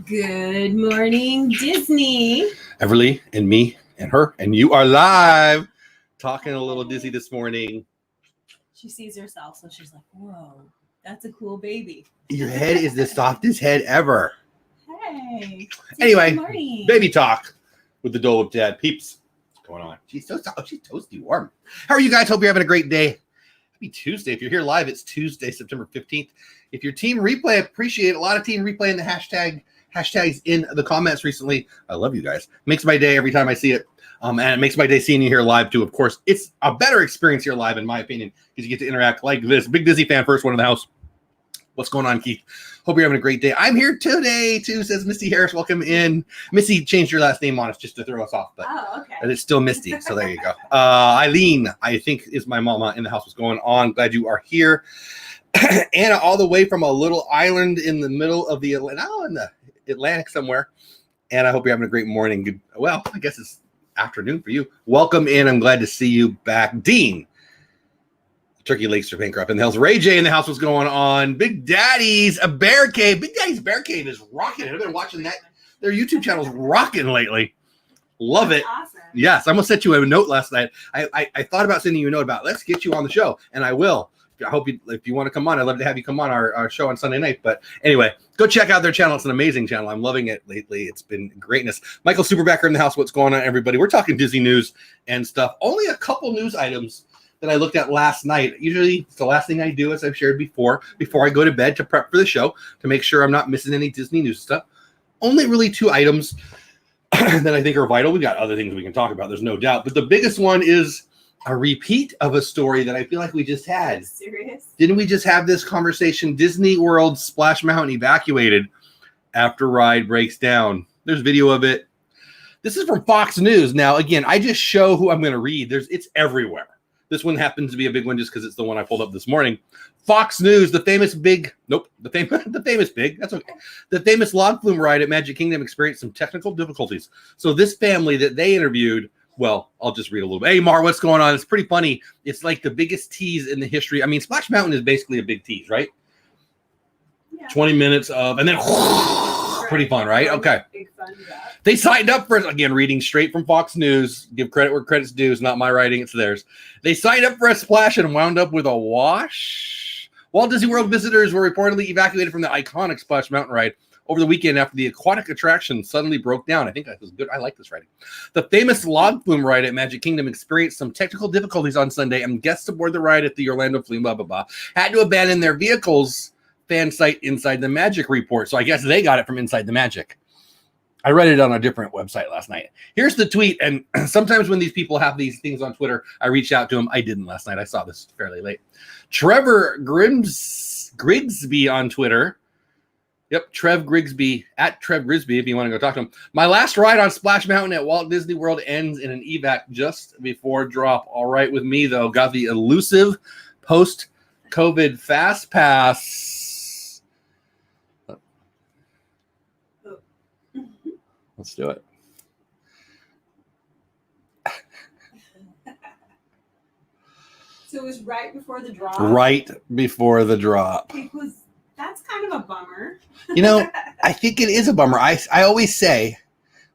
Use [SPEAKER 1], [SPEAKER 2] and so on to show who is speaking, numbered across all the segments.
[SPEAKER 1] Good morning, Disney.
[SPEAKER 2] Everly and me and her and you are live talking a little dizzy this morning.
[SPEAKER 1] She sees herself, so she's like, whoa, that's a cool baby.
[SPEAKER 2] Your head is the softest head ever.
[SPEAKER 1] Hey.
[SPEAKER 2] Anyway,
[SPEAKER 1] Good morning.
[SPEAKER 2] baby talk with the Dole Whip dad. Peeps, what's going on? She's so soft. She's toasty warm. How are you guys? Hope you're having a great day. Happy Tuesday. If you're here live, it's Tuesday, September 15th. If you're team replay, appreciate a lot of team replay in the hashtags in the comments recently. I love you guys. Makes my day every time I see it. And it makes my day seeing you here live too. Of course, it's a better experience here live, in my opinion, because you get to interact like this. Big Disney fan, first one in the house. What's going on, Keith? Hope you're having a great day. I'm here today too, says Misty Harris. Welcome in. Missy changed your last name on us just to throw us off, but it's still Misty. So there you go. Eileen, I think, is my mama in the house. What's going on? Glad you are here. Anna, all the way from a little island in the middle of the Atlantic somewhere. And I hope you're having a great morning. Good, well, I guess it's afternoon for you. Welcome in. I'm glad to see you back. Dean, Turkey Lakes are bankrupt in the hills. Ray J in the house. What's going on? Big Daddy's a Bear Cave. Big Daddy's Bear Cave is rocking. I've been watching that. Their YouTube channel's rocking lately. Love it.
[SPEAKER 1] Awesome.
[SPEAKER 2] Yes, I almost sent you a note last night. I thought about sending you a note about let's get you on the show, and I will. I hope if you want to come on, I'd love to have you come on our show on Sunday night. But anyway, go check out their channel. It's an amazing channel. I'm loving it lately. It's been greatness. Michael Superbacker in the house. What's going on, everybody? We're talking Disney news and stuff. Only a couple news items that I looked at last night. Usually it's the last thing I do, as I've shared before I go to bed to prep for the show, to make sure I'm not missing any Disney news stuff. Only really two items that I think are vital. We got other things we can talk about, there's no doubt. But the biggest one is a repeat of a story that I feel like we just had.
[SPEAKER 1] Serious?
[SPEAKER 2] Didn't we just have this conversation? Disney World Splash Mountain evacuated after ride breaks down. There's video of it. This is from Fox News. Now, again, I just show who I'm going to read. It's everywhere. This one happens to be a big one just because it's the one I pulled up this morning. Fox News, the famous big, that's okay. The famous log flume ride at Magic Kingdom experienced some technical difficulties. So this family that they interviewed, well, I'll just read a little bit. Hey, Mar, what's going on? It's pretty funny. It's like the biggest tease in the history. I mean, Splash Mountain is basically a big tease, right? Yeah. 20 minutes of, and then pretty fun, right? Okay. Big fun, yeah. They signed up for, again, reading straight from Fox News. Give credit where credit's due. It's not my writing, it's theirs. They signed up for a splash and wound up with a wash. Walt Disney World visitors were reportedly evacuated from the iconic Splash Mountain ride over the weekend after the aquatic attraction suddenly broke down. I think that was good. I like this writing. The famous log flume ride at Magic Kingdom experienced some technical difficulties on Sunday, and guests aboard the ride at the Orlando Flume, had to abandon their vehicles, fan site Inside the Magic report. So I guess they got it from Inside the Magic. I read it on a different website last night. Here's the tweet, and sometimes when these people have these things on Twitter, I reach out to them. I didn't last night. I saw this fairly late. Trevor Grigsby on Twitter. Yep, Trev Grigsby, at Trev Grisby, if you want to go talk to him. My last ride on Splash Mountain at Walt Disney World ends in an evac just before drop. All right with me, though. Got the elusive post-COVID fast pass. Let's do it.
[SPEAKER 1] So it was right before the drop?
[SPEAKER 2] Right before the drop.
[SPEAKER 1] That's kind of a bummer.
[SPEAKER 2] You know, I think it is a bummer. I always say,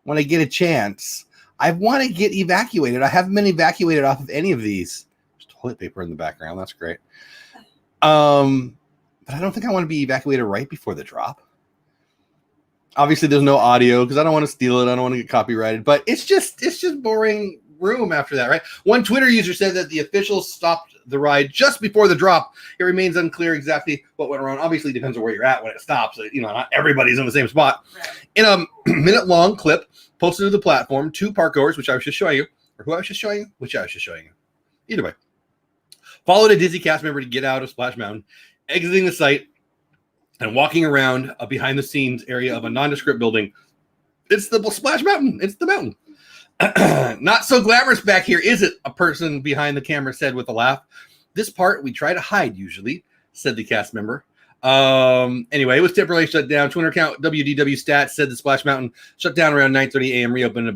[SPEAKER 2] when I get a chance, I want to get evacuated. I haven't been evacuated off of any of these. There's toilet paper in the background. That's great. But I don't think I want to be evacuated right before the drop. Obviously, there's no audio because I don't want to steal it. I don't want to get copyrighted. But it's just boring room after that, right? One Twitter user said that the officials stopped the ride just before the drop. It remains unclear exactly what went wrong. Obviously, it depends on where you're at when it stops. You know, not everybody's in the same spot. Right. In a minute-long clip posted to the platform, two parkgoers, which I was just showing you, either way, followed a Disney cast member to get out of Splash Mountain, exiting the site and walking around a behind-the-scenes area of a nondescript building. It's the Splash Mountain. It's the mountain. Not so glamorous back here, is it? A person behind the camera said with a laugh. This part we try to hide usually, said the cast member. Anyway, it was temporarily shut down. Twitter account WDW Stats said the Splash Mountain shut down around 9:30 a.m., reopened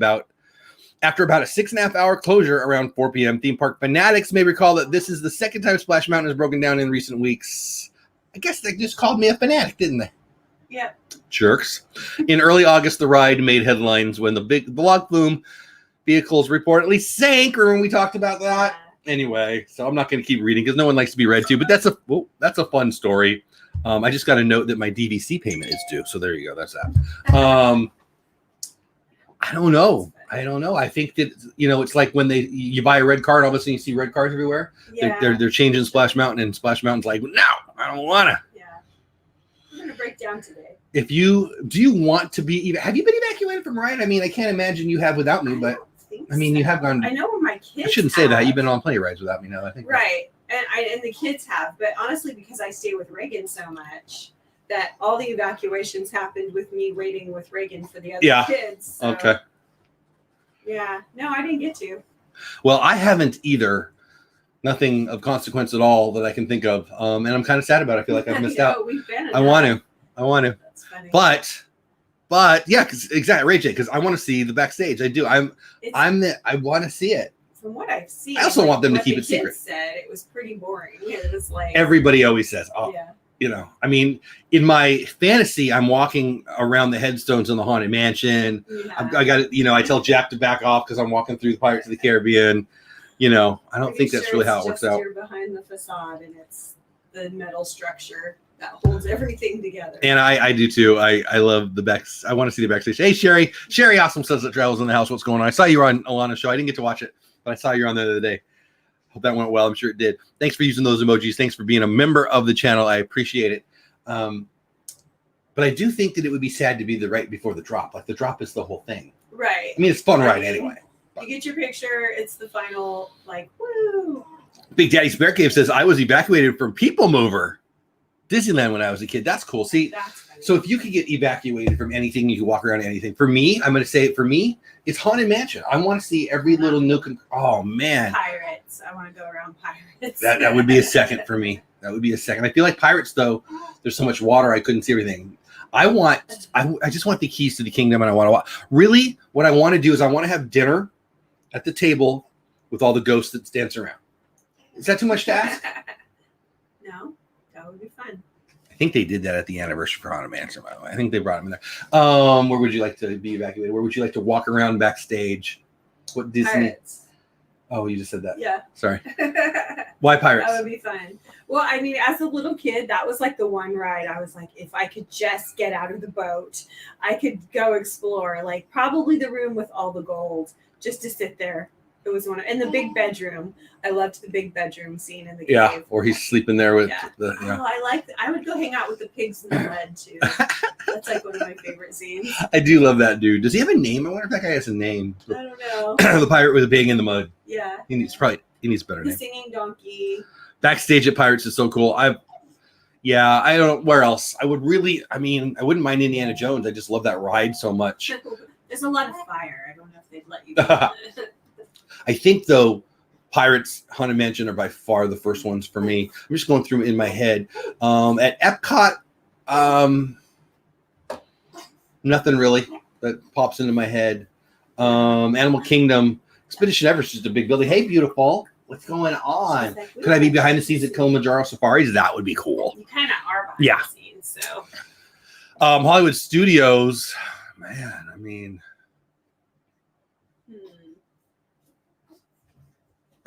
[SPEAKER 2] after about a 6.5 hour closure around 4 p.m. Theme park fanatics may recall that this is the second time Splash Mountain has broken down in recent weeks. I guess they just called me a fanatic, didn't they?
[SPEAKER 1] Yep.
[SPEAKER 2] Jerks. In early August, the ride made headlines when the log flume vehicles reportedly sank. Remember when we talked about that? Anyway, so I'm not going to keep reading because no one likes to be read to, but that's a fun story. I just got a note that my DVC payment is due, so there you go. That's that. I don't know. I think that it's like when you buy a red card, all of a sudden you see red cards everywhere.
[SPEAKER 1] Yeah.
[SPEAKER 2] They're changing Splash Mountain, and Splash Mountain's like, no, I don't wanna.
[SPEAKER 1] Yeah. I'm gonna break down today.
[SPEAKER 2] Do you want to be? Have you been evacuated from a ride? I mean, I can't imagine you have without me, but I mean, you have gone.
[SPEAKER 1] I know when my kids.
[SPEAKER 2] I shouldn't say that. You've been on plenty of rides without me now. I think.
[SPEAKER 1] Right, and the kids have, but honestly, because I stay with Reagan so much, that all the evacuations happened with me waiting with Reagan for the other kids. So,
[SPEAKER 2] okay.
[SPEAKER 1] Yeah. No, I didn't get to.
[SPEAKER 2] Well, I haven't either. Nothing of consequence at all that I can think of, and I'm kind of sad about it. I feel like I've missed out. I want to.
[SPEAKER 1] That's funny.
[SPEAKER 2] But yeah, exactly, Ray J. Because I want to see the backstage. I do. I want to see it.
[SPEAKER 1] From what I've seen,
[SPEAKER 2] I also want them to keep it secret.
[SPEAKER 1] Said it was pretty boring. It was like
[SPEAKER 2] everybody always says, "Oh,
[SPEAKER 1] yeah."
[SPEAKER 2] I mean, in my fantasy, I'm walking around the headstones in the Haunted Mansion. Yeah. I got it. I tell Jack to back off because I'm walking through the Pirates of the Caribbean. I don't think that's really how it works out.
[SPEAKER 1] You're behind the facade, and it's the metal structure that holds everything together.
[SPEAKER 2] And I do too. I love the back. I want to see the backstage. Hey, Sherry. Sherry Awesome says that Travels in the House. What's going on? I saw you on Alana's show. I didn't get to watch it, but I saw you on the other day. Hope that went well. I'm sure it did. Thanks for using those emojis. Thanks for being a member of the channel. I appreciate it. But I do think that it would be sad to be the right before the drop. Like the drop is the whole thing.
[SPEAKER 1] Right.
[SPEAKER 2] I mean, it's fun ride anyway.
[SPEAKER 1] You get your picture. It's the final, like, woo.
[SPEAKER 2] Big Daddy Spare Cave says, I was evacuated from People Mover Disneyland when I was a kid. That's cool. See, so if you could get evacuated from anything, you could walk around anything. For me, I'm going to say it for me, it's Haunted Mansion. I want to see every little nook and oh man.
[SPEAKER 1] Pirates. I want to go around Pirates.
[SPEAKER 2] That would be a second for me. That would be a second. I feel like Pirates though, there's so much water I couldn't see everything. I just want the keys to the kingdom and I want to watch. Really, what I want to do is I want to have dinner at the table with all the ghosts that dance around. Is that too much to ask?
[SPEAKER 1] No, that would be fun.
[SPEAKER 2] I think they did that at the anniversary for Haunted Mansion, by the way. I think they brought him in there. Where would you like to be evacuated? Where would you like to walk around backstage? What Disney?
[SPEAKER 1] Pirates.
[SPEAKER 2] Oh, you just said that.
[SPEAKER 1] Yeah.
[SPEAKER 2] Sorry. Why Pirates?
[SPEAKER 1] That would be fun. Well, I mean, as a little kid, that was like the one ride. I was like, if I could just get out of the boat, I could go explore. Like probably the room with all the gold, just to sit there. It was and the big bedroom. I loved the big bedroom scene in the cave.
[SPEAKER 2] Yeah, or he's sleeping there with the. Yeah.
[SPEAKER 1] Oh, I would go hang out with the pigs in the mud too. That's like one of my favorite scenes.
[SPEAKER 2] I do love that dude. Does he have a name? I wonder if that guy has a name.
[SPEAKER 1] I don't know.
[SPEAKER 2] The pirate with a pig in the mud.
[SPEAKER 1] Yeah.
[SPEAKER 2] He needs a better name.
[SPEAKER 1] The singing donkey.
[SPEAKER 2] Backstage at Pirates is so cool. I don't know where else. I wouldn't mind Indiana Jones. I just love that ride so much.
[SPEAKER 1] There's a lot of fire. I don't know if they'd let you do
[SPEAKER 2] I think though, Pirates, Haunted Mansion are by far the first ones for me. I'm just going through in my head. At Epcot, nothing really that pops into my head. Animal Kingdom, Expedition Everest is just a big building. Hey, beautiful. What's going on? Could I be behind the scenes at Kilimanjaro Safaris? That would be cool.
[SPEAKER 1] You kind of are behind the scenes, so.
[SPEAKER 2] Hollywood Studios, man, I mean.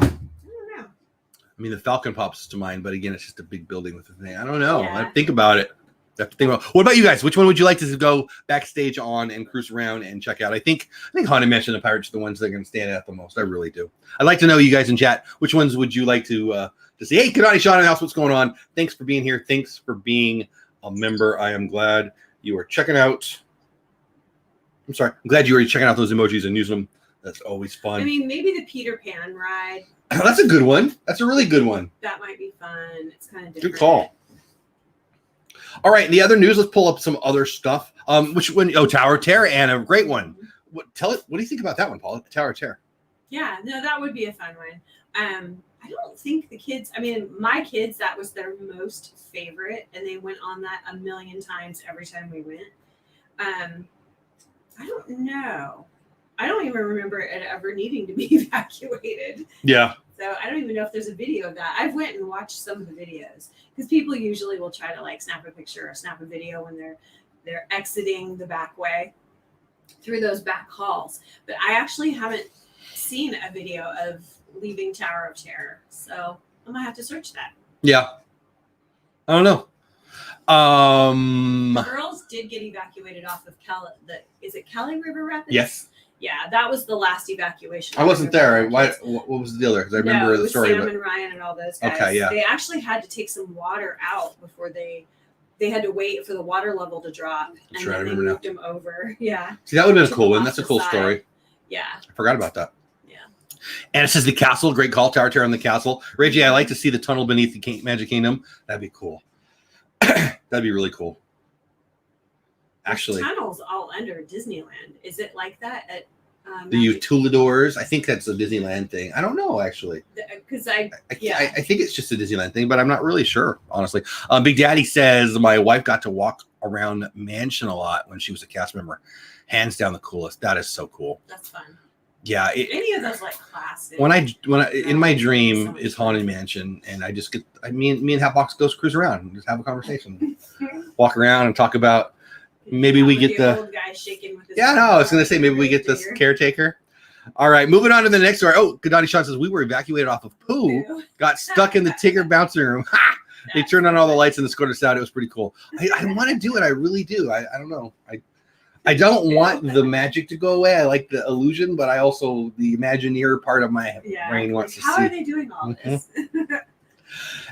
[SPEAKER 2] I mean, the Falcon pops to mind, but again, it's just a big building with a thing. I don't know. I think about it. What about you guys? Which one would you like to go backstage on and cruise around and check out? I think Haunted Mansion and the Pirates are the ones that are going to stand out the most. I really do. I'd like to know you guys in chat. Which ones would you like to see? Hey, Kanani Sean in the house, what's going on? Thanks for being here. Thanks for being a member. I am glad you are checking out. I'm sorry. I'm glad you were checking out those emojis and using them. That's always fun.
[SPEAKER 1] I mean, maybe the Peter Pan ride.
[SPEAKER 2] That's a good one. That's a really good one.
[SPEAKER 1] That might be fun. It's kind of different.
[SPEAKER 2] Good call. All right, in the other news, let's pull up some other stuff. Which one? Oh, Tower of Terror, Anna, great one. What do you think about that one, Paul? Tower of Terror.
[SPEAKER 1] Yeah, no, that would be a fun one. I don't think the kids. I mean, my kids, that was their most favorite, and they went on that a million times every time we went. I don't know. I don't even remember it ever needing to be evacuated.
[SPEAKER 2] Yeah.
[SPEAKER 1] So I don't even know if there's a video of that. I've went and watched some of the videos because people usually will try to like snap a picture or snap a video when they're they're exiting the back way through those back halls. But I actually haven't seen a video of leaving Tower of Terror, so I might have to search that.
[SPEAKER 2] Yeah, I don't know.
[SPEAKER 1] The girls did get evacuated off of is it Cali River Rapids?
[SPEAKER 2] Yes.
[SPEAKER 1] Yeah, that was the last evacuation.
[SPEAKER 2] I wasn't there. What was the deal there? Because I remember the story.
[SPEAKER 1] Sam and Ryan and all those guys.
[SPEAKER 2] Okay, yeah.
[SPEAKER 1] They actually had to take some water out before they had to wait for the water level to drop.
[SPEAKER 2] That's
[SPEAKER 1] and
[SPEAKER 2] right,
[SPEAKER 1] then they moved them over. Yeah.
[SPEAKER 2] See, that would have been
[SPEAKER 1] To
[SPEAKER 2] a cool
[SPEAKER 1] the
[SPEAKER 2] one. That's a cool
[SPEAKER 1] side.
[SPEAKER 2] story.
[SPEAKER 1] Yeah.
[SPEAKER 2] I forgot about that.
[SPEAKER 1] Yeah.
[SPEAKER 2] And it says the castle. Great call, Tower Terror on the castle. Ray J, I like to see the tunnel beneath the Magic Kingdom. That'd be cool. That'd be really cool. Actually,
[SPEAKER 1] the tunnel's all under Disneyland. Is it like that at
[SPEAKER 2] the Utilidors? I think that's a Disneyland thing. I don't know, actually.
[SPEAKER 1] Because
[SPEAKER 2] I think it's just a Disneyland thing, but I'm not really sure, honestly. Big Daddy says my wife got to walk around Mansion a lot when she was a cast member. Hands down the coolest. That is so cool.
[SPEAKER 1] That's fun.
[SPEAKER 2] Yeah.
[SPEAKER 1] Any of those like classic.
[SPEAKER 2] When I in my dream
[SPEAKER 1] so
[SPEAKER 2] is Haunted Mansion, and I just me and Hatbox goes cruise around and just have a conversation, walk around and talk about. Maybe we get the
[SPEAKER 1] old guy shaking with his
[SPEAKER 2] no, I was going to say maybe we get this caretaker. All right, moving on to the next story. Oh, Kadani Sean says we were evacuated off of Pooh, got stuck in the Tigger bouncing room. They turned on all the lights and escorted us out. It was pretty cool. I want to do it. I really do. I don't know. I don't want the magic to go away. I like the illusion, but I also the Imagineer part of my brain wants to see.
[SPEAKER 1] How are they doing all this?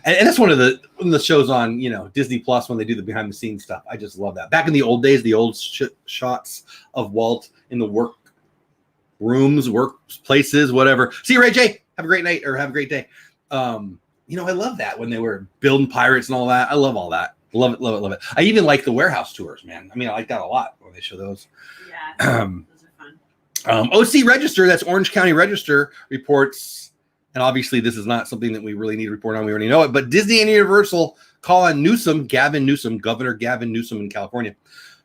[SPEAKER 2] And that's one of the shows on Disney Plus when they do the behind the scenes stuff. I just love that. Back in the old days, the old shots of Walt in the work rooms, workplaces, whatever. See you, Ray J. Have a great night or have a great day. I love that when they were building pirates and all that. I love all that. Love it, love it, love it. I even like the warehouse tours, man. I mean, I like that a lot when they show those.
[SPEAKER 1] Yeah, those are fun.
[SPEAKER 2] OC Register, that's Orange County Register, reports. And obviously, this is not something that we really need to report on. We already know it. But Disney and Universal call on Gavin Newsom, Governor Gavin Newsom in California,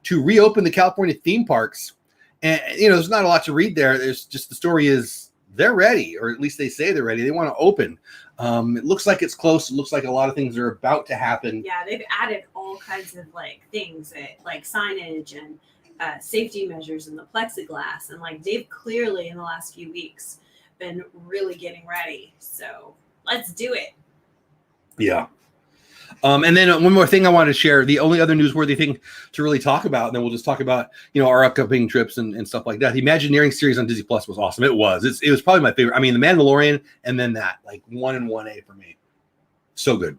[SPEAKER 2] to reopen the California theme parks. And, there's not a lot to read there. There's just the story is they're ready, or at least they say they're ready. They want to open. It looks like it's close. It looks like a lot of things are about to happen.
[SPEAKER 1] Yeah, they've added all kinds of things like signage and safety measures and the plexiglass. And they've clearly in the last few weeks been really getting ready, so let's do it.
[SPEAKER 2] Yeah. And then one more thing I wanted to share, the only other newsworthy thing to really talk about, and then we'll just talk about our upcoming trips and stuff like that. The Imagineering series on Disney Plus was awesome. It was probably my favorite. I mean, The Mandalorian and then that 1 and 1A for me. So good.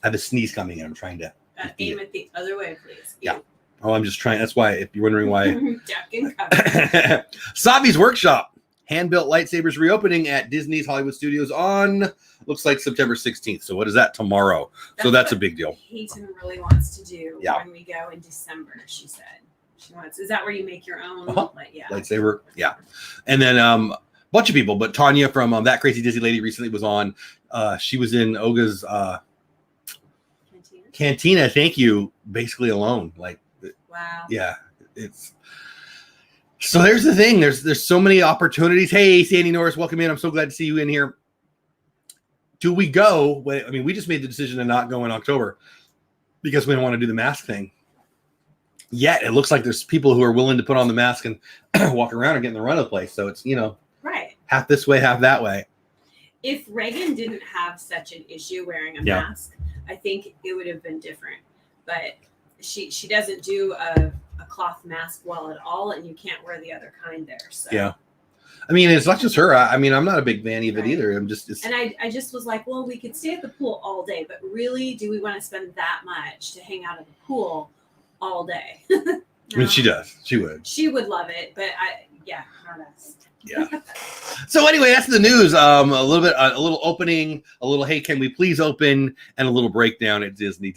[SPEAKER 2] I have a sneeze coming in. I'm trying to
[SPEAKER 1] aim it the other way, please.
[SPEAKER 2] Yeah. Oh, I'm just trying. That's why, if you're wondering why.
[SPEAKER 1] Duck and cover.
[SPEAKER 2] Savi's Workshop. Hand-built lightsabers reopening at Disney's Hollywood Studios on, looks like September 16th. So what is that? Tomorrow. So that's a big deal.
[SPEAKER 1] Hayden really wants to do when we go in December, she said. She wants, is that where you make your own
[SPEAKER 2] lightsaber? Yeah. And then a bunch of people, but Tanya from That Crazy Disney Lady recently was on. She was in Oga's Cantina, thank you, basically alone.
[SPEAKER 1] Wow.
[SPEAKER 2] Yeah. So there's the thing. There's so many opportunities. Hey, Sandy Norris, welcome in. I'm so glad to see you in here. Do we go? I mean, we just made the decision to not go in October because we don't want to do the mask thing. Yet it looks like there's people who are willing to put on the mask and walk around and get in the run of the place. So it's
[SPEAKER 1] right,
[SPEAKER 2] half this way, half that way.
[SPEAKER 1] If Reagan didn't have such an issue wearing a mask, I think it would have been different. But she doesn't do a cloth mask well at all, and you can't wear the other kind there. So
[SPEAKER 2] yeah, I mean, it's not just her. I mean, I'm not a big fan of it either. I'm just
[SPEAKER 1] and I just was like, well, we could stay at the pool all day, but really, do we want to spend that much to hang out at the pool all day? No.
[SPEAKER 2] I mean, she does. She would.
[SPEAKER 1] She would love it, but not us.
[SPEAKER 2] Yeah. So anyway, that's the news. A little opening, a little hey, can we please open, and a little breakdown at Disney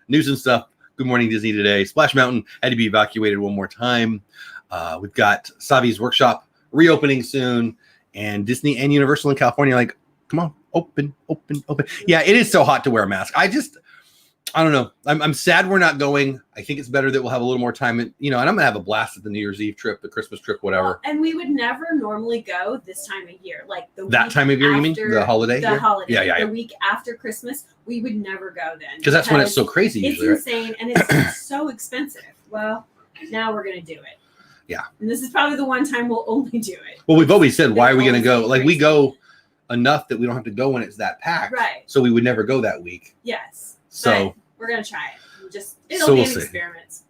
[SPEAKER 2] news and stuff. Good morning, Disney today. Splash Mountain had to be evacuated one more time. We've got Savi's Workshop reopening soon, and Disney and Universal in California come on, open. Yeah, it is so hot to wear a mask. I don't know. I'm sad we're not going. I think it's better that we'll have a little more time. And and I'm gonna have a blast at the New Year's Eve trip, the Christmas trip, whatever.
[SPEAKER 1] Well, and we would never normally go this time of year, like
[SPEAKER 2] that time of year. You mean the holiday?
[SPEAKER 1] The holiday.
[SPEAKER 2] Yeah.
[SPEAKER 1] The week after Christmas, we would never go then
[SPEAKER 2] because that's when it's so crazy.
[SPEAKER 1] It's
[SPEAKER 2] usually,
[SPEAKER 1] insane and it's so expensive. Well, now we're gonna do it.
[SPEAKER 2] Yeah.
[SPEAKER 1] And this is probably the one time we'll only do it.
[SPEAKER 2] Well, we've always said, why are we gonna go?
[SPEAKER 1] Crazy.
[SPEAKER 2] Like we go enough that we don't have to go when it's that packed.
[SPEAKER 1] Right.
[SPEAKER 2] So we would never go that week.
[SPEAKER 1] Yes.
[SPEAKER 2] So
[SPEAKER 1] but we're gonna try it. It'll be an experiment.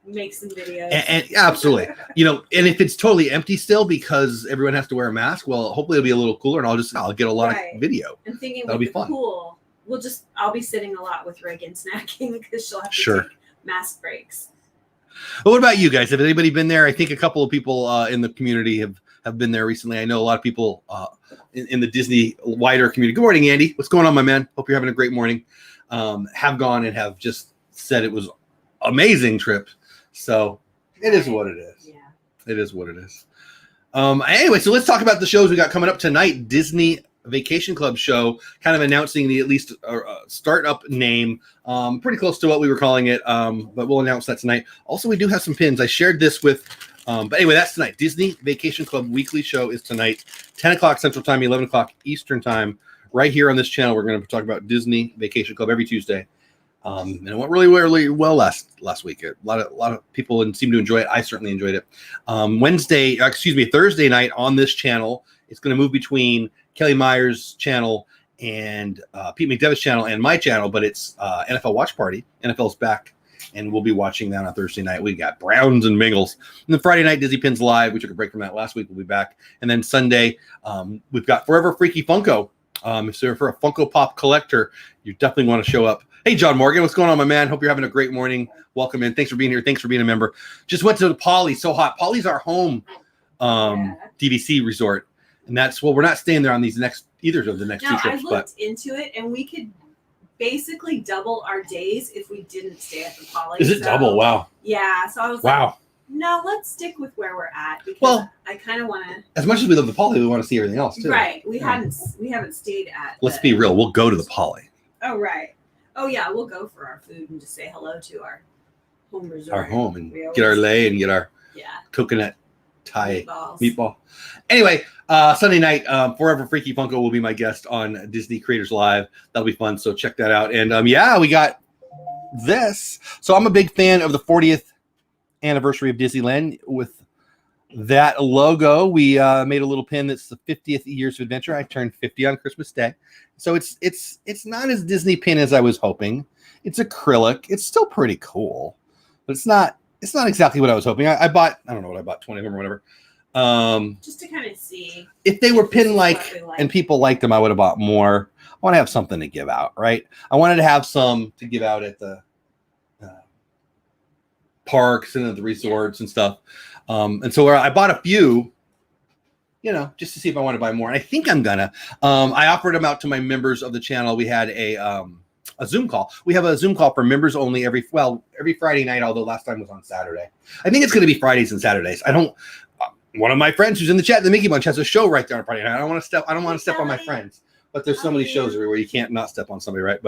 [SPEAKER 1] Make some videos.
[SPEAKER 2] And absolutely. And if it's totally empty still because everyone has to wear a mask, well, hopefully it'll be a little cooler and I'll get a lot of video.
[SPEAKER 1] I'm thinking
[SPEAKER 2] that'll be fun.
[SPEAKER 1] Pool, I'll be sitting a lot with Reagan snacking because she'll have to take mask breaks.
[SPEAKER 2] Well, what about you guys? Have anybody been there? I think a couple of people in the community have been there recently. I know a lot of people in the Disney wider community. Good morning, Andy. What's going on, my man? Hope you're having a great morning. Have gone and have just said it was amazing trip. So it is what it is. Yeah. It is what it is. Anyway, so let's talk about the shows we got coming up tonight. Disney Vacation Club show, kind of announcing the at least startup name, pretty close to what we were calling it, but we'll announce that tonight. Also, we do have some pins. I shared this with, but anyway, that's tonight. Disney Vacation Club weekly show is tonight, 10 o'clock Central Time, 11 o'clock Eastern Time, right here on this channel. We're going to talk about Disney Vacation Club every Tuesday. And it went really, really well last week. A lot of people seemed to enjoy it. I certainly enjoyed it. Thursday night on this channel, it's going to move between Kelly Meyer's channel and Pete McDevitt's channel and my channel, but it's NFL Watch Party. NFL's back, and we'll be watching that on Thursday night. We got Browns and Bengals. And then Friday night, Disney Pins Live. We took a break from that last week. We'll be back. And then Sunday, we've got Forever Freaky Funko. So if you're a Funko Pop collector, you definitely want to show up. Hey, John Morgan, what's going on, my man? Hope you're having a great morning. Welcome in. Thanks for being here. Thanks for being a member. Just went to the Poly. So hot. Poly's our home DVC resort. And we're not staying there on either of the next two trips.
[SPEAKER 1] I looked into it, and we could basically double our days if we didn't stay at the Poly.
[SPEAKER 2] Is it double? Wow.
[SPEAKER 1] Yeah. So I was like, no, let's stick with where we're at because I kind of want to.
[SPEAKER 2] As much as we love the Poly, we want to see everything else too.
[SPEAKER 1] Right. We haven't stayed at.
[SPEAKER 2] Let's be real. We'll go to the Poly.
[SPEAKER 1] Oh, right. Oh, yeah. We'll go for our food and just say hello to our home resort.
[SPEAKER 2] Our home and get our lei and get our coconut Thai meatball. Anyway, Sunday night, Forever Freaky Funko will be my guest on Disney Creators Live. That'll be fun. So check that out. And we got this. So I'm a big fan of the 40th anniversary of Disneyland with that logo. We made a little pin that's the 50th years of adventure. I turned 50 on Christmas Day. So it's not as Disney pin as I was hoping. It's acrylic. It's still pretty cool, but it's not exactly what I was hoping. I bought, I don't know what I bought, 20 of them or whatever.
[SPEAKER 1] Just to kind of see
[SPEAKER 2] if they were pin like and people liked them, I would have bought more. I want to have something to give out, right? I wanted to have some to give out at the parks and at the resorts and stuff. And so I bought a few, just to see if I want to buy more. And I think I'm gonna. I offered them out to my members of the channel. We had a Zoom call. We have a Zoom call for members only every Friday night, although last time was on Saturday. I think it's going to be Fridays and Saturdays. One of my friends who's in the chat, the Mickey Bunch, has a show right there on Friday night. I don't want to step on my friends, but there's so many shows everywhere you can't not step on somebody, right?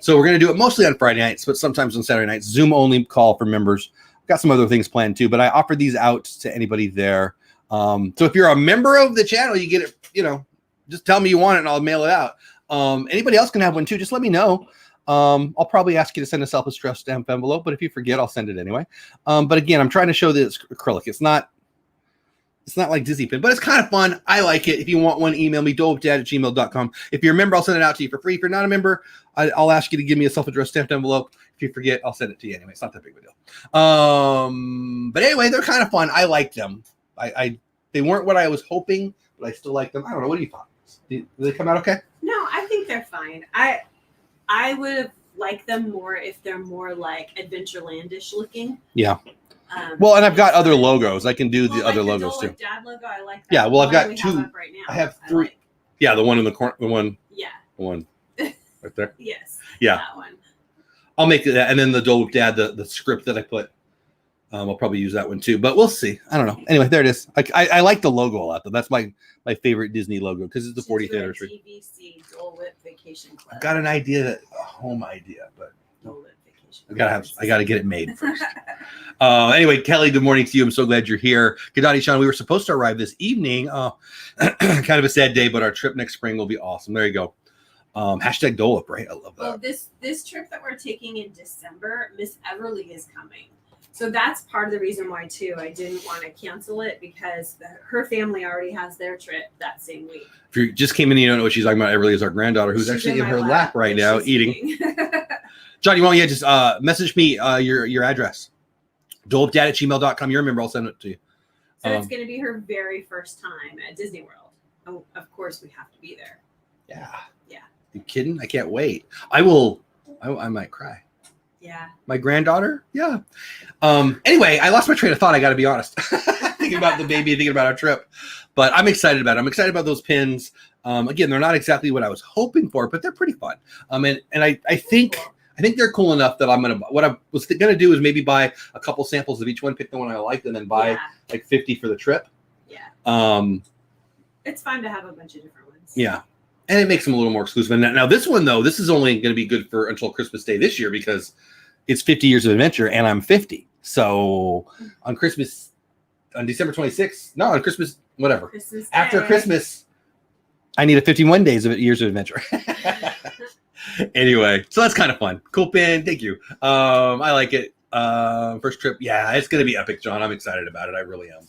[SPEAKER 2] So we're going to do it mostly on Friday nights, but sometimes on Saturday nights. Zoom only call for members. Got some other things planned too, but I offered these out to anybody there. So if you're a member of the channel, you get it. Just tell me you want it, and I'll mail it out. Anybody else can have one too. Just let me know. I'll probably ask you to send a self-addressed stamp envelope, but if you forget, I'll send it anyway. But again, I'm trying to show that it's acrylic. It's not like Disney pin, but it's kind of fun. I like it. If you want one, email me, dolewhipdad@gmail.com. If you're a member, I'll send it out to you for free. If you're not a member, I'll ask you to give me a self-addressed stamped envelope. If you forget, I'll send it to you anyway. It's not that big of a deal. But anyway, they're kind of fun. I like them. They weren't what I was hoping, but I still like them. I don't know. What do you thought? Did they come out okay?
[SPEAKER 1] No, I think they're fine. I would have liked them more if they're more like Adventureland-ish looking.
[SPEAKER 2] Yeah. Well, and I've got other logos. I can do the other logos too.
[SPEAKER 1] Dad logo, I like that.
[SPEAKER 2] Yeah, well, I've got two.
[SPEAKER 1] Right now,
[SPEAKER 2] I have three. Yeah, the one in the corner. The one.
[SPEAKER 1] Yeah.
[SPEAKER 2] The one right there.
[SPEAKER 1] Yes.
[SPEAKER 2] Yeah.
[SPEAKER 1] That one.
[SPEAKER 2] I'll make that, and then the Dole Whip Dad, the script that I put. I'll probably use that one too, but we'll see. I don't know. Anyway, there it is. I like the logo a lot, though. That's my favorite Disney logo because it's the 40th anniversary.
[SPEAKER 1] TVC Dole Whip Vacation Club.
[SPEAKER 2] I've got an home idea, but
[SPEAKER 1] Dole Whip
[SPEAKER 2] I gotta get it made first. Anyway, Kelly, good morning to you. I'm so glad you're here. Gadati Sean, we were supposed to arrive this evening. Kind of a sad day, but our trip next spring will be awesome. There you go. Hashtag Dole Whip, right? I love that.
[SPEAKER 1] Well, this trip that we're taking in December, Miss Everly is coming. So that's part of the reason why too. I didn't want to cancel it because her family already has their trip that same week.
[SPEAKER 2] If you just came in and you don't know what she's talking about, Everly is our granddaughter who's actually in her lap right now eating. John, you want to just message me your address. dolewhipdad@gmail.com. You remember, I'll send it to you.
[SPEAKER 1] So it's going to be her very first time at Disney World. Oh, of course, we have to be there.
[SPEAKER 2] Yeah.
[SPEAKER 1] Yeah.
[SPEAKER 2] You kidding? I can't wait. I might cry.
[SPEAKER 1] Yeah.
[SPEAKER 2] My granddaughter? Yeah. Anyway, I lost my train of thought. I got to be honest. Thinking about the baby, thinking about our trip. But I'm excited about it. I'm excited about those pins. Again, they're not exactly what I was hoping for, but they're pretty fun. And I think they're cool enough that what I was gonna do is maybe buy a couple samples of each one, pick the one I liked, and then buy like 50 for the trip.
[SPEAKER 1] Yeah. It's fun to have a bunch of different ones.
[SPEAKER 2] Yeah. And it makes them a little more exclusive. And now this one, though, this is only going to be good for until Christmas Day this year because it's 50 years of adventure and I'm 50. So on December 26th, no, on Christmas, whatever.
[SPEAKER 1] Christmas
[SPEAKER 2] After
[SPEAKER 1] Day.
[SPEAKER 2] Christmas, I need a 51 days of years of adventure. Anyway, so that's kind of fun. Cool pin. Thank you. I like it. First trip. Yeah, it's going to be epic, John. I'm excited about it. I really am.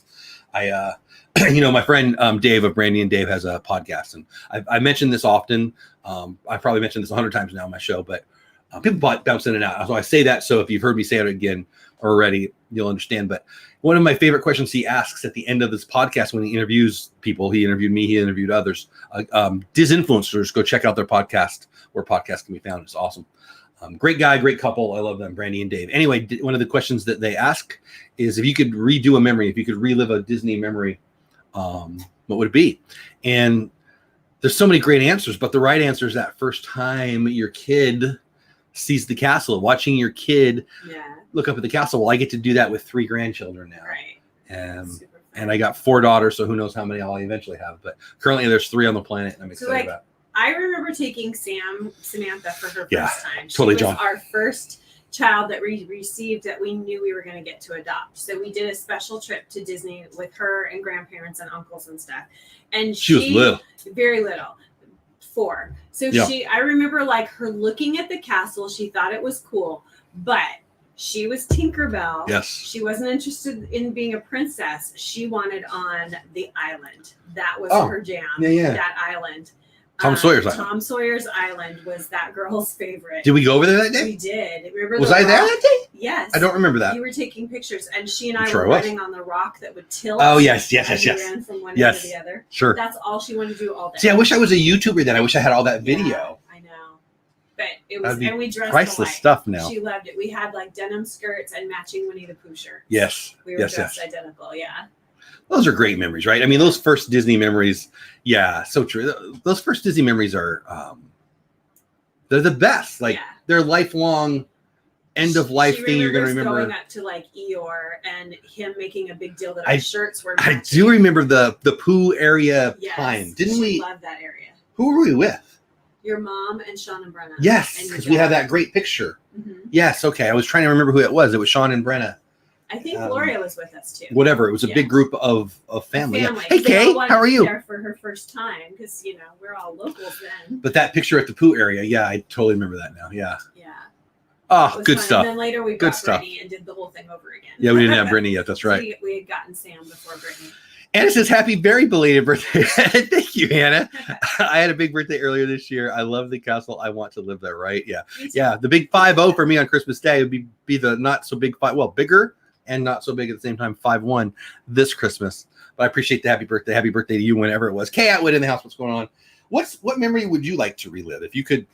[SPEAKER 2] My friend Dave of Brandy and Dave has a podcast, and I mentioned this often. I probably mentioned this 100 times now on my show, but people bounce in and out. So I say that so if you've heard me say it again already, you'll understand. But one of my favorite questions he asks at the end of this podcast when he interviews people, he interviewed me, he interviewed others, Disinfluencers, go check out their podcast where podcasts can be found. It's awesome. Great guy, great couple. I love them, Brandy and Dave. Anyway, one of the questions that they ask is if you could redo a memory, if you could relive a Disney memory, what would it be? And there's so many great answers, but the right answer is that first time your kid sees the castle, watching your kid look up at the castle. Well, I get to do that with 3 grandchildren now.
[SPEAKER 1] Right.
[SPEAKER 2] And I got 4 daughters, so who knows how many I'll eventually have. But currently there's 3 on the planet, and I'm excited about it.
[SPEAKER 1] I remember taking Samantha for her first time.
[SPEAKER 2] Totally,
[SPEAKER 1] she was
[SPEAKER 2] John.
[SPEAKER 1] Our first child that we received that we knew we were going to get to adopt. So we did a special trip to Disney with her and grandparents and uncles and stuff. And
[SPEAKER 2] she was little.
[SPEAKER 1] Very little. 4. So I remember like her looking at the castle. She thought it was cool, but she was Tinkerbell.
[SPEAKER 2] Yes.
[SPEAKER 1] She wasn't interested in being a princess. She wanted on the island. That was her jam.
[SPEAKER 2] Yeah.
[SPEAKER 1] That island.
[SPEAKER 2] Tom Sawyer's Island.
[SPEAKER 1] Tom Sawyer's Island was that girl's favorite.
[SPEAKER 2] Did we go over there that day?
[SPEAKER 1] We did. Remember
[SPEAKER 2] was I there that day?
[SPEAKER 1] Yes.
[SPEAKER 2] I don't remember that.
[SPEAKER 1] You were taking pictures, and she and I were running on the rock that would tilt.
[SPEAKER 2] Oh, yes.
[SPEAKER 1] We ran from one end to the other.
[SPEAKER 2] Sure.
[SPEAKER 1] That's all she wanted to do all day.
[SPEAKER 2] See, I wish I was a YouTuber then. I wish I had all that video.
[SPEAKER 1] Yeah, I know. But it was, and we dressed
[SPEAKER 2] priceless
[SPEAKER 1] alike.
[SPEAKER 2] stuff now.
[SPEAKER 1] She loved it. We had like denim skirts and matching Winnie the Pooh shirts.
[SPEAKER 2] Yes.
[SPEAKER 1] We were dressed identical. Yeah.
[SPEAKER 2] Those are great memories, right? I mean, those first Disney memories, so true. Those first Disney memories are, they're the best. Like, they're lifelong, end of life thing you're going to remember.
[SPEAKER 1] Going up to like Eeyore and him making a big deal that our shirts were matching.
[SPEAKER 2] I do remember the Pooh area time. Didn't we?
[SPEAKER 1] Love that area.
[SPEAKER 2] Who were we with?
[SPEAKER 1] Your mom and Sean and Brenna.
[SPEAKER 2] Yes, because we have that great picture.
[SPEAKER 1] Mm-hmm.
[SPEAKER 2] Yes, okay. I was trying to remember who it was. It was Sean and Brenna.
[SPEAKER 1] I think Gloria was with us too.
[SPEAKER 2] Whatever. It was a big group of family. Hey,
[SPEAKER 1] Kay,
[SPEAKER 2] how are you?
[SPEAKER 1] There for her first time because we're all locals then.
[SPEAKER 2] But that picture at the Pooh area, I totally remember that now. Yeah.
[SPEAKER 1] Yeah.
[SPEAKER 2] Oh, good
[SPEAKER 1] fun.
[SPEAKER 2] stuff.
[SPEAKER 1] And then later we got Brittany and did the whole thing over again.
[SPEAKER 2] Yeah, we didn't have Brittany yet. That's right.
[SPEAKER 1] We had gotten Sam before Brittany.
[SPEAKER 2] Anna says, happy, very belated birthday. Thank you, Anna. I had a big birthday earlier this year. I love the castle. I want to live there, right? Yeah. Yeah. The big 5-0 for me on Christmas Day would be the not so big bigger and not so big at the same time 5-1 this Christmas. But I appreciate the happy birthday. Happy birthday to you whenever it was. Kay Atwood in the house. What's going on? What memory would you like to relive? If you could,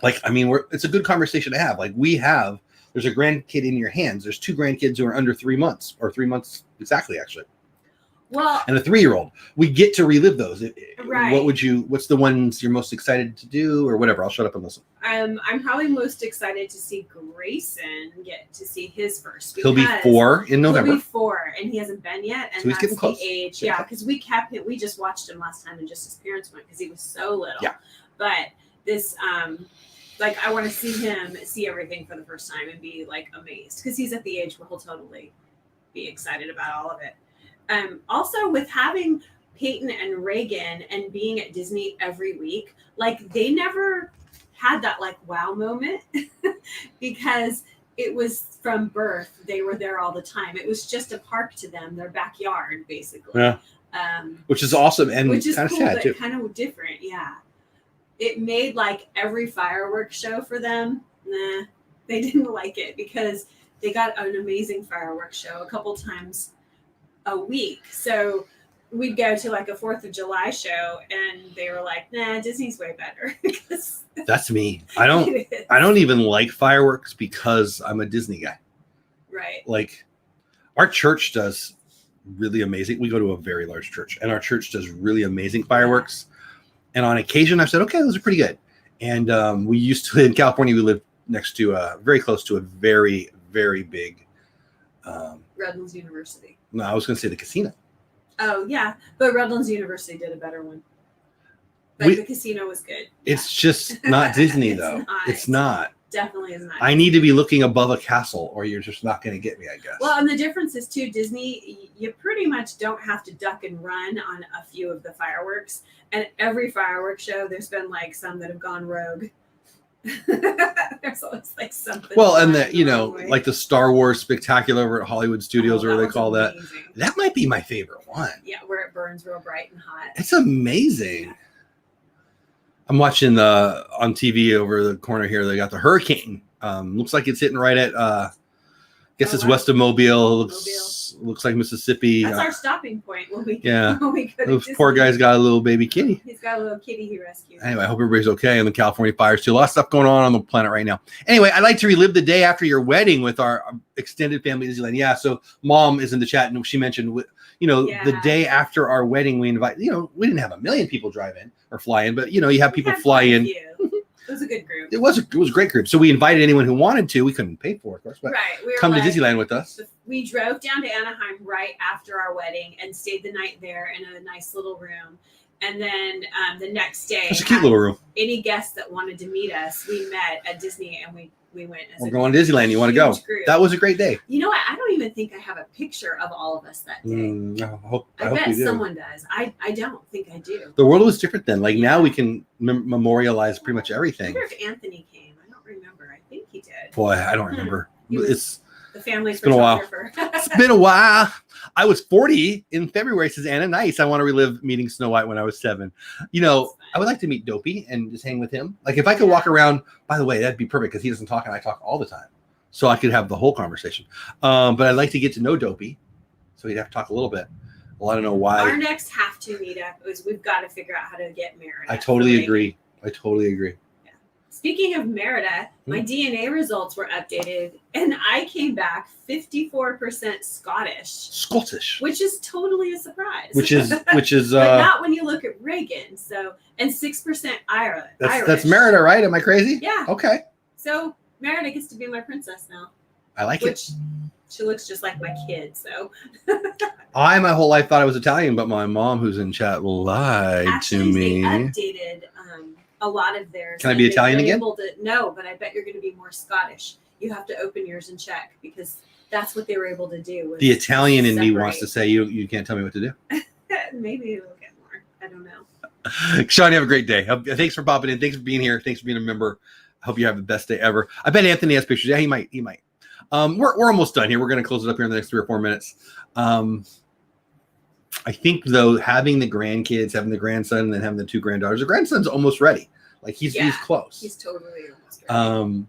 [SPEAKER 2] it's a good conversation to have. There's a grandkid in your hands. There's 2 grandkids who are under 3 months or 3 months exactly, actually.
[SPEAKER 1] Well,
[SPEAKER 2] and a 3-year-old. We get to relive those.
[SPEAKER 1] Right.
[SPEAKER 2] What's the ones you're most excited to do or whatever? I'll shut up and listen.
[SPEAKER 1] I'm probably most excited to see Grayson get to see his first.
[SPEAKER 2] He'll be 4 in November.
[SPEAKER 1] He'll be 4 and he hasn't been yet. And
[SPEAKER 2] so he's getting close.
[SPEAKER 1] The age. Yeah, because we just watched him last time and just his parents went because he was so little.
[SPEAKER 2] Yeah.
[SPEAKER 1] But this, Like, I want to see him see everything for the first time and be like amazed, because he's at the age where he'll totally be excited about all of it. Also, with having Peyton and Reagan and being at Disney every week, like, they never had that like wow moment because it was from birth. They were there all the time. It was just a park to them, their backyard, basically.
[SPEAKER 2] Yeah. Which is awesome and
[SPEAKER 1] which is
[SPEAKER 2] kind of
[SPEAKER 1] cool,
[SPEAKER 2] sad
[SPEAKER 1] but
[SPEAKER 2] too.
[SPEAKER 1] kind of different. Yeah. It made like every fireworks show for them. Nah, they didn't like it because they got an amazing fireworks show a couple times a week. So we'd go to like a 4th of July show and they were like, nah, Disney's way better.
[SPEAKER 2] That's me. I don't even like fireworks because I'm a Disney guy.
[SPEAKER 1] Right.
[SPEAKER 2] Like, our church does really amazing. We go to a very large church, and our church does really amazing fireworks. And on occasion, I've said, okay, those are pretty good. And we used to, in California, we lived next to very close to a very, very big.
[SPEAKER 1] Redlands University.
[SPEAKER 2] No, I was going to say the casino.
[SPEAKER 1] Oh, yeah. But Redlands University did a better one. But the casino was good.
[SPEAKER 2] It's just not Disney, though. It's not.
[SPEAKER 1] Definitely is not.
[SPEAKER 2] I need to be looking above a castle, or you're just not going to get me, I guess.
[SPEAKER 1] Well, and the difference is, too, Disney, you pretty much don't have to duck and run on a few of the fireworks. And every fireworks show, there's been, like, some that have gone rogue. There's always, like, something.
[SPEAKER 2] Well, and like the Star Wars Spectacular over at Hollywood Studios, or whatever they call
[SPEAKER 1] amazing.
[SPEAKER 2] that might be my favorite one.
[SPEAKER 1] Yeah, where it burns real bright and hot.
[SPEAKER 2] It's amazing. Yeah. I'm watching on TV over the corner here. They got the hurricane. Looks like it's hitting right at. Guess it's west of Mobile. Looks like Mississippi.
[SPEAKER 1] That's our stopping point when we
[SPEAKER 2] yeah.
[SPEAKER 1] When we go to
[SPEAKER 2] Those poor guy's got a little baby kitty.
[SPEAKER 1] He's got a little kitty he rescued.
[SPEAKER 2] Anyway, I hope everybody's okay. And the California fires too. A lot of stuff going on the planet right now. Anyway, I'd like to relive the day after your wedding with our extended family at Disneyland. Yeah. So Mom is in the chat, and she mentioned, the day after our wedding, we invite. We didn't have a million people drive in or fly in, but you have people fly in.
[SPEAKER 1] It was a good group.
[SPEAKER 2] It was a great group. So we invited anyone who wanted to. We couldn't pay for it, of course, but come to Disneyland with us.
[SPEAKER 1] We drove down to Anaheim right after our wedding and stayed the night there in a nice little room. And then the next day,
[SPEAKER 2] it's a cute little room.
[SPEAKER 1] Any guests that wanted to meet us, we met at Disney, and we went.
[SPEAKER 2] We're going to Disneyland. You want to go?
[SPEAKER 1] Group.
[SPEAKER 2] That was a great day.
[SPEAKER 1] You know what? I don't even think I have a picture of all of us that day.
[SPEAKER 2] I
[SPEAKER 1] bet someone does. I don't think I do.
[SPEAKER 2] The world was different then. Like now we can memorialize pretty much everything.
[SPEAKER 1] I wonder if Anthony came. I don't remember. I think he did.
[SPEAKER 2] Boy, I don't remember.
[SPEAKER 1] The family's
[SPEAKER 2] been a while. It's been a while. I was 40 in February, says Anna. Nice. I want to relive meeting Snow White when I was 7. I would like to meet Dopey and just hang with him. Like if I could walk around, by the way, that'd be perfect because he doesn't talk and I talk all the time. So I could have the whole conversation. But I'd like to get to know Dopey. So he'd have to talk a little bit. Well, I don't know why.
[SPEAKER 1] Our next have to meet up is we've got to figure out how to get married.
[SPEAKER 2] I totally agree.
[SPEAKER 1] Speaking of Merida, my DNA results were updated, and I came back 54% Scottish, which is totally a surprise.
[SPEAKER 2] Which is,
[SPEAKER 1] but not when you look at Reagan. So, and 6% Irish.
[SPEAKER 2] That's Merida, right? Am I crazy?
[SPEAKER 1] Yeah.
[SPEAKER 2] Okay.
[SPEAKER 1] So Merida gets to be my princess now.
[SPEAKER 2] I like it.
[SPEAKER 1] She looks just like my kid. So.
[SPEAKER 2] I my whole life thought I was Italian, but my mom, who's in chat, lied to me.
[SPEAKER 1] They updated. A lot of theirs.
[SPEAKER 2] Can I be Italian again?
[SPEAKER 1] No, but I bet you're going to be more Scottish. You have to open yours and check because that's what they were able to do.
[SPEAKER 2] The Italian in me wants to say you can't tell me what to do.
[SPEAKER 1] Maybe we'll get more. I don't know.
[SPEAKER 2] Sean, you have a great day. Thanks for popping in. Thanks for being here. Thanks for being a member. I hope you have the best day ever. I bet Anthony has pictures. Yeah, he might. We're almost done here. We're going to close it up here in the next 3 or 4 minutes. I think though, having the grandkids, having the grandson, and then having the 2 granddaughters, the grandson's almost ready. Like he's close.
[SPEAKER 1] He's totally almost ready.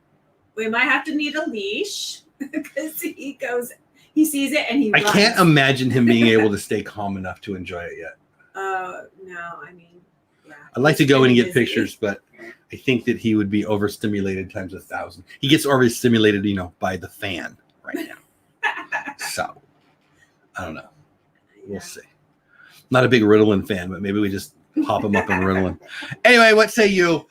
[SPEAKER 1] We might have to need a leash because he sees it and he runs.
[SPEAKER 2] I can't imagine him being able to stay calm enough to enjoy it yet.
[SPEAKER 1] No, I mean, yeah.
[SPEAKER 2] I'd like to go in and get pictures, but I think that he would be overstimulated times 1,000. He gets overstimulated, by the fan right now. So I don't know. We'll see. Not a big Ritalin fan, but maybe we just pop him up in Ritalin. Anyway, what say you?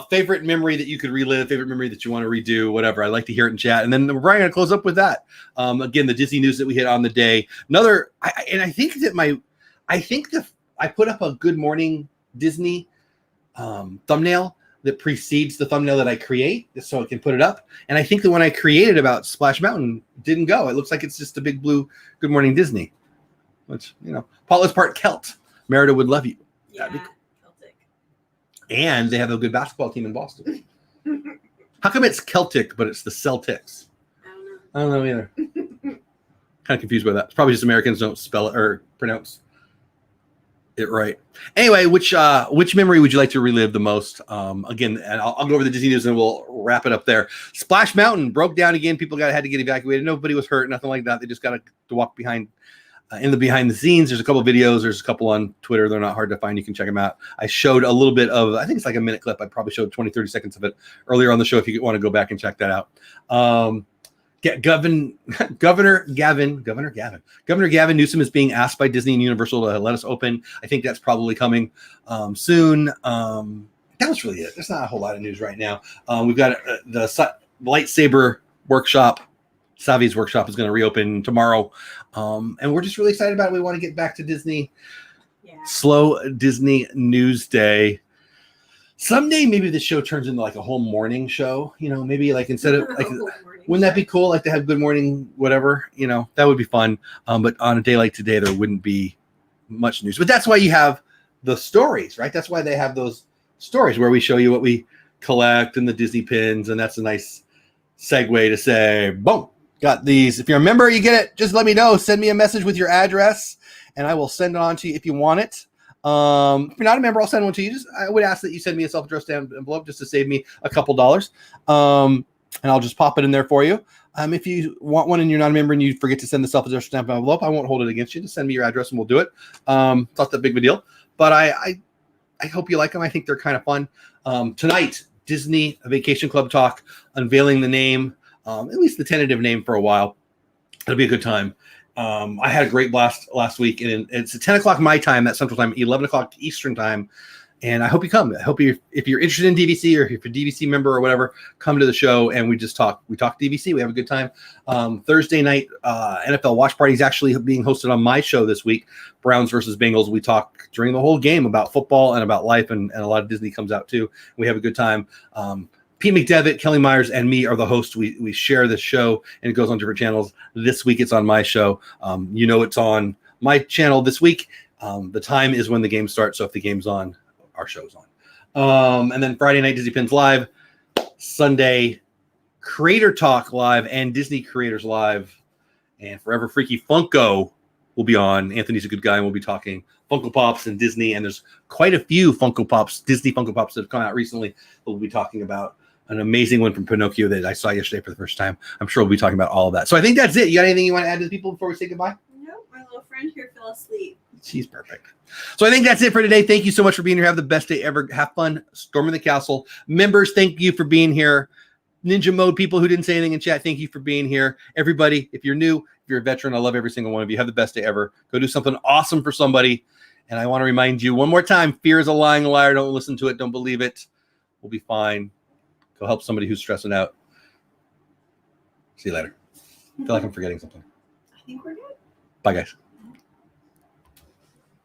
[SPEAKER 2] Favorite memory that you could relive, favorite memory that you want to redo, whatever. I'd like to hear it in chat. And then we're probably going to close up with that. Again, the Disney news that we hit on the day. I think I put up a Good Morning Disney thumbnail that precedes the thumbnail that I create so I can put it up. And I think the one I created about Splash Mountain didn't go. It looks like it's just a big blue Good Morning Disney, which, you know, Paula's part Celt. Merida would love you.
[SPEAKER 1] Yeah,
[SPEAKER 2] That'd be cool.
[SPEAKER 1] Celtic.
[SPEAKER 2] And they have a good basketball team in Boston. How come it's Celtic, but it's the Celtics? I don't know either. Kind of confused by that. It's probably just Americans don't spell it or pronounce it right. Anyway, which memory would you like to relive the most? Again, and I'll go over the Disney news and we'll wrap it up there. Splash Mountain broke down again. People had to get evacuated. Nobody was hurt, nothing like that. They just got to walk behind the scenes. There's a couple of videos. There's a couple on Twitter. They're not hard to find. You can check them out. I showed a little bit of, I think it's like a minute clip. I probably showed 20, 30 seconds of it earlier on the show if you want to go back and check that out. Governor Gavin Newsom is being asked by Disney and Universal to let us open. I think that's probably coming soon. That was really it. There's not a whole lot of news right now. We've got the lightsaber workshop. Savi's workshop is going to reopen tomorrow. And we're just really excited about it. We want to get back to Disney.
[SPEAKER 1] Yeah.
[SPEAKER 2] Slow Disney News Day. Someday, maybe this show turns into like a whole morning show. You know, maybe like instead of like, wouldn't that be cool? Like to have Good Morning, whatever. You know, that would be fun. But on a day like today, there wouldn't be much news. But that's why you have the stories, right? That's why they have those stories where we show you what we collect and the Disney pins, and that's a nice segue to say, boom, got these. If you're a member, you get it. Just let me know. Send me a message with your address, and I will send it on to you if you want it. If you're not a member, I'll send one to you. I would ask that you send me a self-addressed envelope just to save me a couple dollars. And I'll just pop it in there for you. If you want one and you're not a member and you forget to send the self-addressed envelope, I won't hold it against you. Just send me your address and we'll do it. It's not that big of a deal. But I hope you like them. I think they're kind of fun. Tonight, Disney Vacation Club Talk, unveiling the name, at least the tentative name for a while. It'll be a good time. I had a great blast last week, and it's at 10 o'clock my time, that's Central Time, 11 o'clock Eastern Time. And I hope you come. I hope if you're interested in DVC or if you're a DVC member or whatever, come to the show and we just talk. We talk DVC. We have a good time. Thursday night, NFL Watch Party is actually being hosted on my show this week, Browns versus Bengals. We talk during the whole game about football and about life, and a lot of Disney comes out too. We have a good time. Pete McDevitt, Kelly Myers, and me are the hosts. We share this show, and it goes on different channels. This week, it's on my show. It's on my channel this week. The time is when the game starts, so if the game's on, our show's on. And then Friday night, Disney Pins Live. Sunday, Creator Talk Live and Disney Creators Live. And Forever Freaky Funko will be on. Anthony's a good guy, and we'll be talking Funko Pops and Disney. And there's quite a few Funko Pops, Disney Funko Pops that have come out recently that we'll be talking about. An amazing one from Pinocchio that I saw yesterday for the first time. I'm sure we'll be talking about all of that. So I think that's it. You got anything you want to add to the people before we say goodbye?
[SPEAKER 1] No, my little friend here fell asleep.
[SPEAKER 2] She's perfect. So I think that's it for today. Thank you so much for being here. Have the best day ever. Have fun storming the castle. Members, thank you for being here. Ninja Mode people who didn't say anything in chat, thank you for being here. Everybody, if you're new, if you're a veteran, I love every single one of you. Have the best day ever. Go do something awesome for somebody. And I want to remind you one more time, fear is a lying liar. Don't listen to it. Don't believe it. We'll be fine. Go help somebody who's stressing out. See you later. I feel like I'm forgetting something.
[SPEAKER 1] I think we're good.
[SPEAKER 2] Bye, guys.